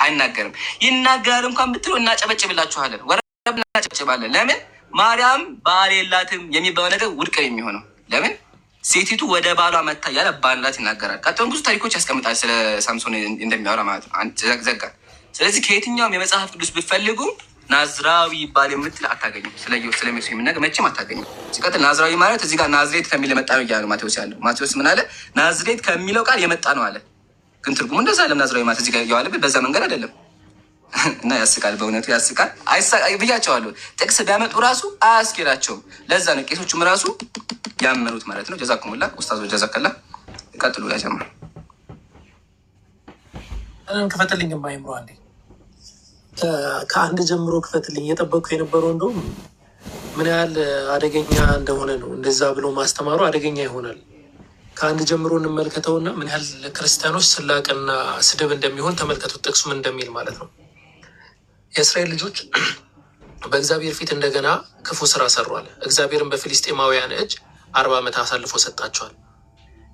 አይናገርም። ይናገር እንኳን ብትሉ እናጨበጭብላችኋለን፣ ወረብ እናጨበጭባለን። ለምን ማርያም ባል የላትም የሚባለው ነገር ውድቅ የሚሆነው ለምን ሴቲቱ ወደ ባሏ መታ ያለ ባላት ይናገራል። ቀጥሎም ብዙ ታሪኮች ያስቀምጣል ስለ ሳምሶን እንደሚያወራ ማለት ነው። ዘጋ። ስለዚህ ከየትኛውም የመጽሐፍ ቅዱስ ብትፈልጉ ናዝራዊ ባል የምትል አታገኙም። ስለ ሜሱ የምናገር መቼም አታገኙም። ሲቀጥል ናዝራዊ ማለት እዚህ ጋር ናዝሬት ከሚል የመጣ ነው እያለ ማቴዎስ ያለው። ማቴዎስ ምን አለ? ናዝሬት ከሚለው ቃል የመጣ ነው አለ። ግን ትርጉሙ እንደዛ አለም። ናዝራዊ ማለት እዚህ ጋር እያዋለብን በዛ መንገድ አይደለም። እና ያስቃል፣ በእውነቱ ያስቃል። ብያቸዋለሁ። ጥቅስ ቢያመጡ ራሱ አያስኬዳቸውም። ለዛ ነው ቄሶቹም ራሱ ያመኑት ማለት ነው። ጀዛኩሙላ ኡስታዞ ጀዛከላ። ቀጥሉ ያጀማ ክፈትልኝ ማይምሮ አንዴ ከአንድ ጀምሮ ክፈትልኝ። እየጠበቅኩ የነበረው እንደውም ምን ያህል አደገኛ እንደሆነ ነው። እንደዛ ብሎ ማስተማሩ አደገኛ ይሆናል። ከአንድ ጀምሮ እንመልከተውና ምን ያህል ክርስቲያኖች ስላቅና ስድብ እንደሚሆን ተመልከቱት። ጥቅሱ ምን እንደሚል ማለት ነው። የእስራኤል ልጆች በእግዚአብሔር ፊት እንደገና ክፉ ስራ ሰሯል። እግዚአብሔርን በፊልስጤማውያን እጅ 40 ዓመት አሳልፎ ሰጣቸዋል።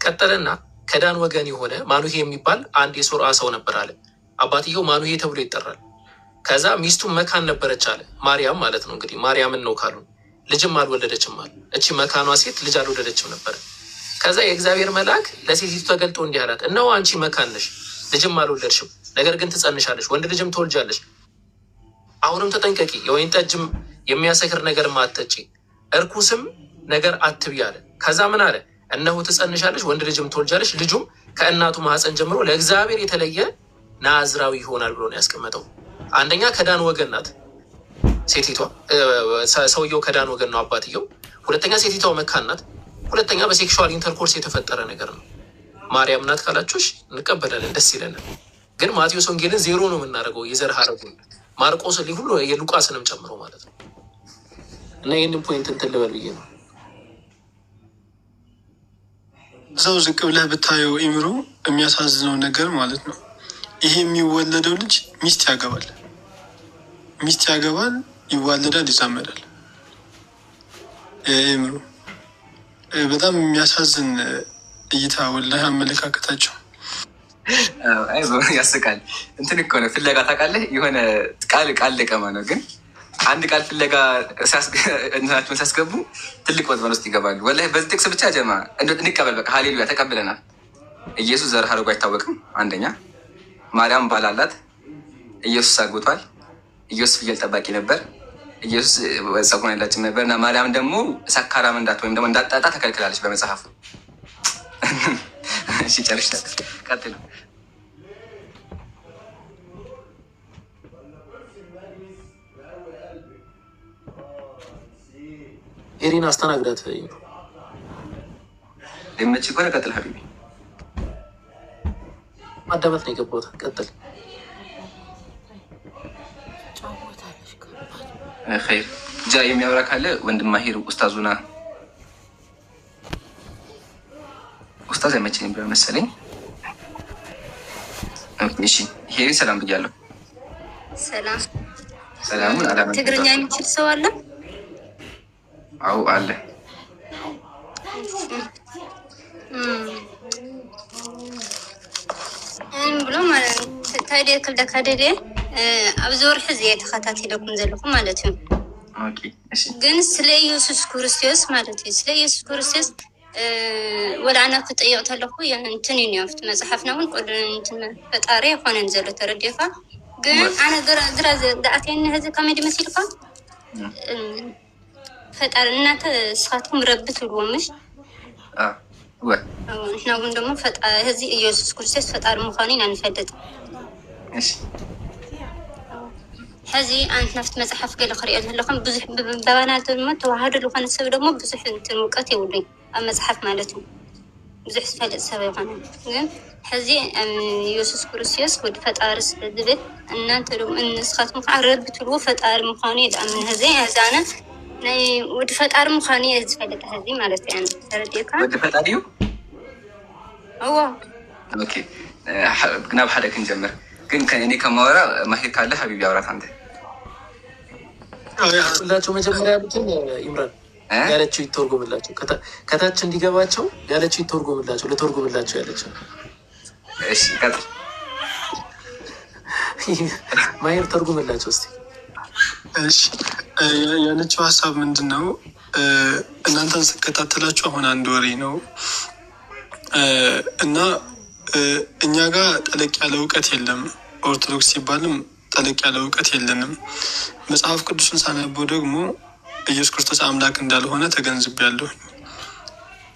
ቀጠለና ከዳን ወገን የሆነ ማኑሄ የሚባል አንድ የሶርዓ ሰው ነበር አለ። አባትየው ማኑሄ ተብሎ ይጠራል። ከዛ ሚስቱ መካን ነበረች አለ። ማርያም ማለት ነው እንግዲህ ማርያምን ነው ካሉን። ልጅም አልወለደችም አለ። እቺ መካኗ ሴት ልጅ አልወለደችም ነበር። ከዛ የእግዚአብሔር መልአክ ለሴቲቱ ተገልጦ እንዲህ አላት፣ እነሆ አንቺ መካን ነሽ፣ ልጅም አልወለድሽም፣ ነገር ግን ትጸንሻለሽ፣ ወንድ ልጅም ትወልጃለሽ። አሁንም ተጠንቀቂ፣ የወይን ጠጅም የሚያሰክር ነገር አትጠጪ፣ እርኩስም ነገር አትብይ አለ። ከዛ ምን አለ? እነሆ ትጸንሻለሽ፣ ወንድ ልጅም ትወልጃለሽ፣ ልጁም ከእናቱ ማህፀን ጀምሮ ለእግዚአብሔር የተለየ ናዝራዊ ይሆናል ብሎ ነው ያስቀመጠው። አንደኛ ከዳን ወገን ናት ሴቲቷ፣ ሰውየው ከዳን ወገን ነው አባትየው። ሁለተኛ ሴቲቷ መካን ናት። ሁለተኛ በሴክሹዋል ኢንተርኮርስ የተፈጠረ ነገር ነው። ማርያም ናት ካላችሁሽ እንቀበላለን፣ ደስ ይለናል። ግን ማቴዎስ ወንጌልን 0 ነው የምናደርገው፣ የዘር ሐረጉን ማርቆስ ሁሉ የሉቃስንም ጨምሮ ማለት ነው። እና ይህንን ፖይንት እንትን ልበል ብዬ ነው። እዛው ዝቅ ብለህ ብታየው ኢምሮ የሚያሳዝነው ነገር ማለት ነው፣ ይሄ የሚወለደው ልጅ ሚስት ያገባል፣ ይዋለዳል፣ ይዛመዳል። ኢምሮ በጣም የሚያሳዝን እይታ ወላሂ አመለካከታቸው ያስቃል። እንትን እኮ ነው ፍለጋ ታውቃለህ፣ የሆነ ቃል ለቀማ ነው። ግን አንድ ቃል ፍለጋ እንትናቸውን ሲያስገቡ ትልቅ ወጥመድ ውስጥ ይገባሉ። ወላሂ በዚህ ጥቅስ ብቻ ጀማ እንቀበል፣ በቃ ሀሌሉያ ተቀብለናል። ኢየሱስ ዘር ሐረጉ አይታወቅም። አንደኛ ማርያም ባል አላት። ኢየሱስ አግብቷል። ኢየሱስ ፍየል ጠባቂ ነበር። ኢየሱስ ጸጉር ያላችም ነበር። እና ማርያም ደግሞ ሰካራም ወይም ደግሞ እንዳጣጣ ተከልክላለች በመጽሐፉ። እሺ ጨርሻለሁ። ቀጥሉ። ኤሪን አስተናግዳት ሊመች እኮ ነው። ቀጥል ሀቢቢ። ማዳመጥ ነው የገባሁት። ቀጥል። ኸይር ጃ የሚያወራ ካለ ወንድም ማሂር ኡስታዙና ኡስታዝ አይመቸኝም ብሎ መሰለኝ። እሺ ሄሪ ሰላም ብያለሁ። ሰላሙን አላማ ትግርኛ የሚችል ሰው አለ? አዎ አለ። ብሎ ማለት ታዲያ ክልደ ካደደ ኣብዚ ወርሒ እዚኣ ተኸታተለኩም ዘለኹም ማለት እዩ። ግን ስለ ኢየሱስ ክርስቶስ ማለት እዩ፣ ስለ ኢየሱስ ክርስቶስ ወላዕና ክጠየቅ ተለኹ እንትን እዩ ኣብቲ መፅሓፍና እውን ቁል እንትን ፈጣሪ ይኮነን ዘሎ ተረዲእካ። ግን ኣነ ግራ ዝኣተየኒ ህዚ ከመይ ድመሲልካ ፈጣሪ እናተ ስኻትኩም ረቢ ትብልዎምሽ ንሕና እውን ደሞ ህዚ ኢየሱስ ክርስቶስ ፈጣሪ ምዃኑ ኢና ንፈልጥ። ሕዚ ኣንት ናፍቲ መፅሓፍ ገለ ክሪኦ ዘለኹም ብዙሕ በባና ድማ ተዋህዶ ዝኾነ ሰብ ደግሞ ብዙሕ እንትን እውቀት የብሉኝ ኣብ መፅሓፍ ማለት እዩ፣ ብዙሕ ዝፈልጥ ሰብ ይኾነ። ግን ሕዚ ኢየሱስ ክርስቶስ ወዲ ፈጣሪ ስለዝብል እናንተ ደግሞ ንስኻትኩም ከዓ ረቢ ትብልዎ ፈጣሪ ምዃኑ የድኣምን። ህዚ ህዛነ ናይ ወዲ ፈጣሪ ምዃኑ እየ ዝፈልጥ ህዚ ማለት እዩ። ተረዲእካ ወዲ ፈጣሪ እዩ። እዎ ናብ ሓደ ክንጀምር። ግን እኔ ከማወራ ማሂር ካለ ሀቢብ ያውራት አንተ ሁላቸው መጀመሪያ ያሉትን ይምራን ያለችው ይተርጎምላቸው፣ ከታች እንዲገባቸው ያለችው ይተርጎምላቸው፣ ልተርጎምላቸው ያለችው። እሺ ቀጥል። ማየር ተርጉምላቸው እስቲ። እሺ ያለችው ሀሳብ ምንድን ነው? እናንተን ስከታተላችሁ አሁን 1 ወሬ ነው እና እኛ ጋር ጠለቅ ያለ እውቀት የለም። ኦርቶዶክስ ሲባልም ጠለቅ ያለ እውቀት የለንም። መጽሐፍ ቅዱስን ሳነበው ደግሞ ኢየሱስ ክርስቶስ አምላክ እንዳልሆነ ተገንዝቤያለሁ።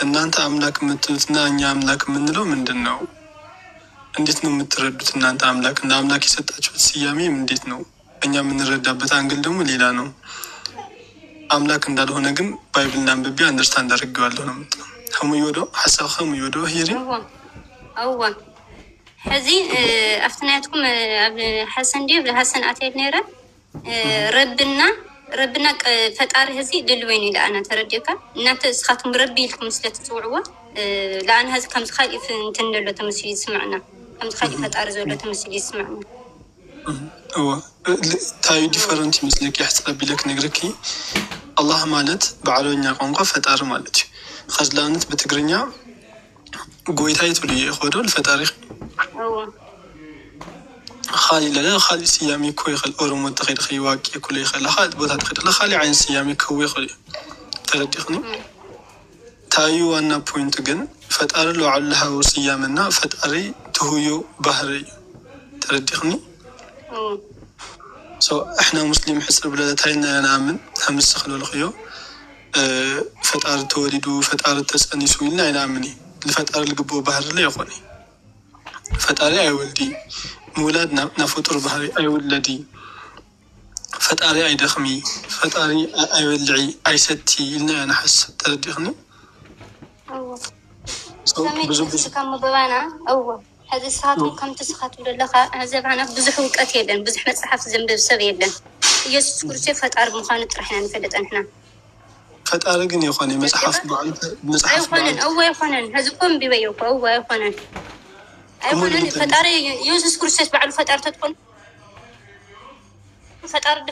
እናንተ አምላክ የምትሉትና እኛ አምላክ የምንለው ምንድን ነው? እንዴት ነው የምትረዱት? እናንተ አምላክ እንደ አምላክ የሰጣችሁት ስያሜም እንዴት ነው? እኛ የምንረዳበት አንግል ደግሞ ሌላ ነው። አምላክ እንዳልሆነ ግን ባይብልና አንብቤ አንደርስታንድ አድርጌዋለሁ ነው የምትለው። ከሙዮዶ ሀሳብ ከሙዮዶ ሂሪ እዋ ሕዚ ኣብትናያትኩም ኣብ ሓሰን ዲ ብሓሰን ኣትየት ነይረ ረብና ፈጣሪ ህዚ ድልወይኒ ለኣና ተረዲካ እናተ እስኻትኩም ረቢ ኢልኩም ስለ ትፅውዕዎ ለኣና ህዚ ከምዚ ካሊእ እንትን ዘሎ ተመስሊ ይስማዕና ከምዚ ካሊእ ፈጣሪ ዘሎ ተመስሊ ይስማዕና ታዩ ዲፈረንት ይመስለክ ያሕፅረቢ ኢለክ ነግረኪ አላህ ማለት በዓረብኛ ቋንቋ ፈጣሪ ማለት እዩ። ከዝላነት በትግርኛ ጎይታ ይትብሉ ይኸዶ ፈጣሪ خالي لا خالي سيامي كوي خل أورمو تخيل خي واقي كل خل خالد بوتا تخيل لا خالي عين سيامي كوي خل ترديخني تايو وانا بوينت جن فتأر لو علها وسيامنا فتأري تهيو بحري ترديخني احنا مسلم حسر بلادتين انا امن همس خلو الخيو فتأر تولدو فتأر تسأني سويلنا انا امني الفتأر القبو بحر لا يخوني فتأري اي ولدي مولاد نفطر بحري أي ولدي فتاري أي دخمي فتاري أي ولعي أي ستي إلنا أنا حس ترديخني سمعت كم بوانا أول هذا ساعات كم تسخط ولا لا هذا معنا بزح وقت يدن بزح مصحف زنب بسوي يدن يسوع كرسي فتار مخانة رحنا نفلت أنحنا فتاري جن يخوني مصحف بعد مصحف بعد أول يخونن هذا كم بيوك أول يخونن أيوة فتاري يوسف كرسي بعد فتار تدخل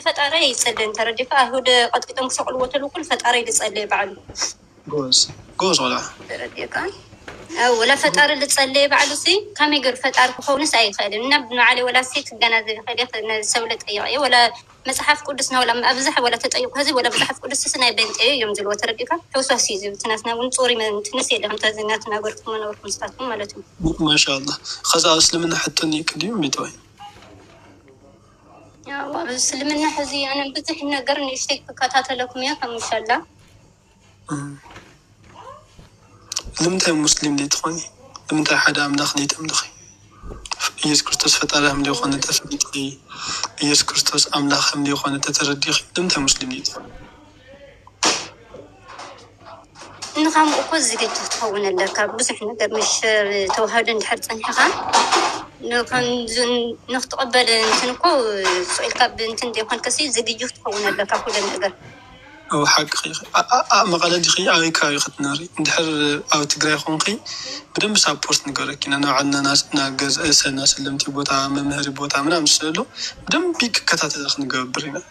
فتار يتصدق ترى دفاع هو قد كتم شغل وتلو كل فتار يتصلي بعد جوز ولا ترى كان ولا فتار اللي تصلي بعد سي كم يقر فتار كخونس أي خير نبنوا عليه ولا سيت جنازة خير سولة أي ولا مسحف قدسنا ولا أبزح ولا تطيق هذه ولا مسحف قدس سنة بنت أي يوم زلوا ترى كيف توسع سيزي بتناسنا ونصوري من تنسي لهم تزيناتنا قرتكم أنا وركم استاتكم مالتهم ما شاء الله خذ أسلمنا حتى نيكديم بتوين يا بس لمن حزي أنا بزح نقرني اشتيك بكاتات لكم يا كم إن شاء الله لم تهم مسلم لي تخوني لم تهم حدا أملاخ لي تملخي ኢየሱስ ክርስቶስ ፈጣሪህም ሊሆን ተፈጥቂ ኢየሱስ ክርስቶስ አምላክም ሊሆን ተተረዲኽ ድምተ ሙስሊም ሊት ንኻም እኮ ዝግጅት ትኸውን ኣለካ ብዙሕ ነገር ምሽ ተዋህዶ እንድሕር ፀኒሕኻ ንኽትቕበል እንትን እኮ ስኢልካ ብእንትን ዘይኮንከሲ ዝግጅት ትኸውን ኣለካ ኩሉ ነገር أو حق مقالة دخي أو كاي ختناري دحر أو تجري خونقي بدم سابورت نقولك إن أنا عندنا ناس ناقز ناس سلمتي بوتا ممهر بوتا منا مسألة بدم بيك كتات دخل نقول برينا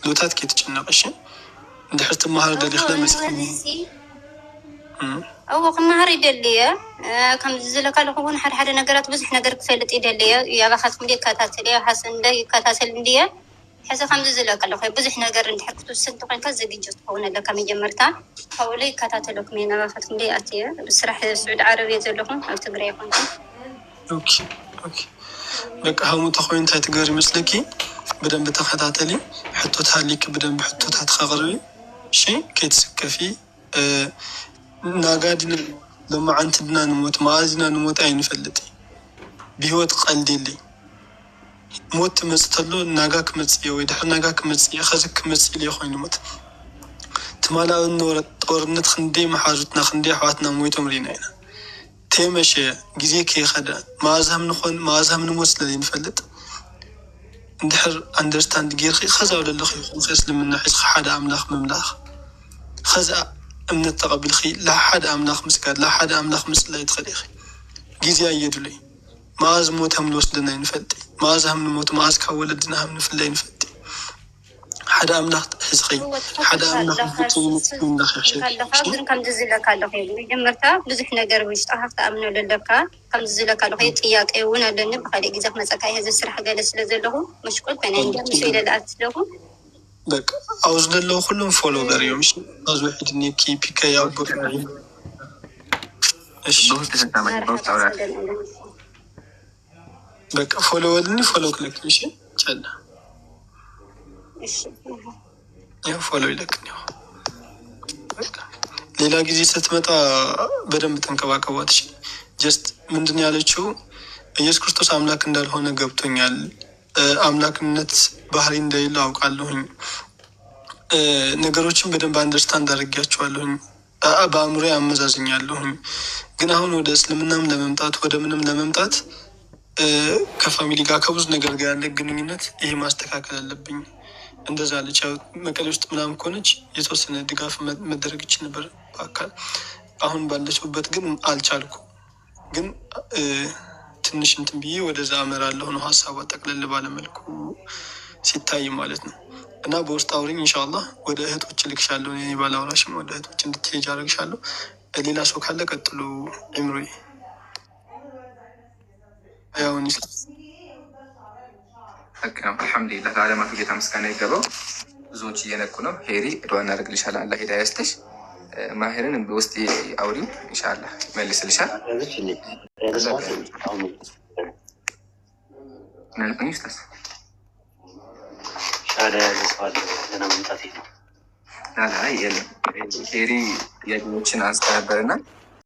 لو تات كي تجينا قشة دحر تمهر دلي خلا مسكين أو مهر يدليه كم زلك على خون حد نقرات بس إحنا قرق فيلت يدليه يا بخاف مدي كتات ليه حسن ده كتات ليه حسب خمس زلك الله خير بس إحنا قرن حكتو السنتو كان كذا جيجت هون ده كم يجمرتا حوالي كتاتلك مينا ما فتهم لي أتيه بس راح السعود عربي يزلهم أو تقرأ يكونون. أوكي لك هم تخوين تايتقاري مسلكي بدن بتخطاتلي حطوتها ليك بدن بحطوتها تخغربي شيء كيتسكفي ناقادنا لما عنتدنا نموت معازنا نموت أين فلتي بهوت قلدي لي موت مستلو ناقاك متسئي ويدحر ناقاك متسئي خزك متسئي لي خوين موت تمالا النور طورنت خندي محاجتنا خندي حواتنا مويتو مرينينا تيمشي جزي كي خدا ما أزهم نموت للي نفلت ندحر اندرستاند جيرخي خزا ولا اللخي خيس لمن حيث حدا أملاخ مملاخ خزا من التقبل خي لا حدا أملاخ مسكاد لا حدا أملاخ مسلا يدخلي خي جزي أيدو لي ما أزموت هم نوصلنا ينفلتي ما أزهم نموت ما أزكا ولدنا هم نفلي نفتي حدا أملاخ حزقي حدا أملاخ ግን ከምዚ ዝለካ ኣለኹ መጀመርታ ብዙሕ ነገር ውሽጣኻ ክትኣምኖ ዘለካ ከምዚ ዝለካ ኣለኹ ጥያቄ እውን ኣለኒ ብካሊእ ግዜ ክመፀካ እዚ ስራሕ ገለ ስለ ዘለኹ መሽቆል ኮይነ ምስ ኢለልኣት ስለኹ በቃ أوز دلو كلهم فولو بريوم أوز واحد نيكي بيكا يا أبو بقى فولو ودني فولو كلك ماشي تشالا يا فولو يلكني ሌላ ጊዜ ስትመጣ በደንብ ተንከባከቧት። ጀስት ምንድን ያለችው ኢየሱስ ክርስቶስ አምላክ እንዳልሆነ ገብቶኛል፣ አምላክነት ባህሪ እንደሌለ አውቃለሁኝ፣ ነገሮችን በደንብ አንደርስታንድ አድርጌያቸዋለሁኝ፣ በአእምሮዬ አመዛዝኛለሁኝ። ግን አሁን ወደ እስልምናም ለመምጣት ወደ ምንም ለመምጣት ከፋሚሊ ጋር ከብዙ ነገር ጋር ያለ ግንኙነት ይሄ ማስተካከል አለብኝ። እንደዛ አለች። መቀሌ ውስጥ ምናምን ከሆነች የተወሰነ ድጋፍ መደረግ ይችል ነበር በአካል። አሁን ባለችበት ግን አልቻልኩ። ግን ትንሽ እንትን ብዬ ወደዛ አመራለሁ ነው ሀሳቧ ጠቅለል ባለመልኩ ሲታይ ማለት ነው። እና በውስጥ አውሪኝ ኢንሻአላህ ወደ እህቶች ልክሻለሁ። እኔ ባላውራሽም ወደ እህቶች እንድትሄጅ አደርግሻለሁ። ሌላ ሰው ካለ ቀጥሉ። ኢምሮይ ያውን አልሐምዱሊላህ ለዓለማቱ ጌታ ምስጋና ይገባው። ብዙዎች እየነቁ ነው። ሄሪ ዱዓ እናደርግልሻለን። አላህ ሂዳያ ይስጥሽ። ማሄርን በውስጥ አውሪው ኢንሻአላህ መልስልሻል። ሄሪ የድኖችን አንስተ ነበርና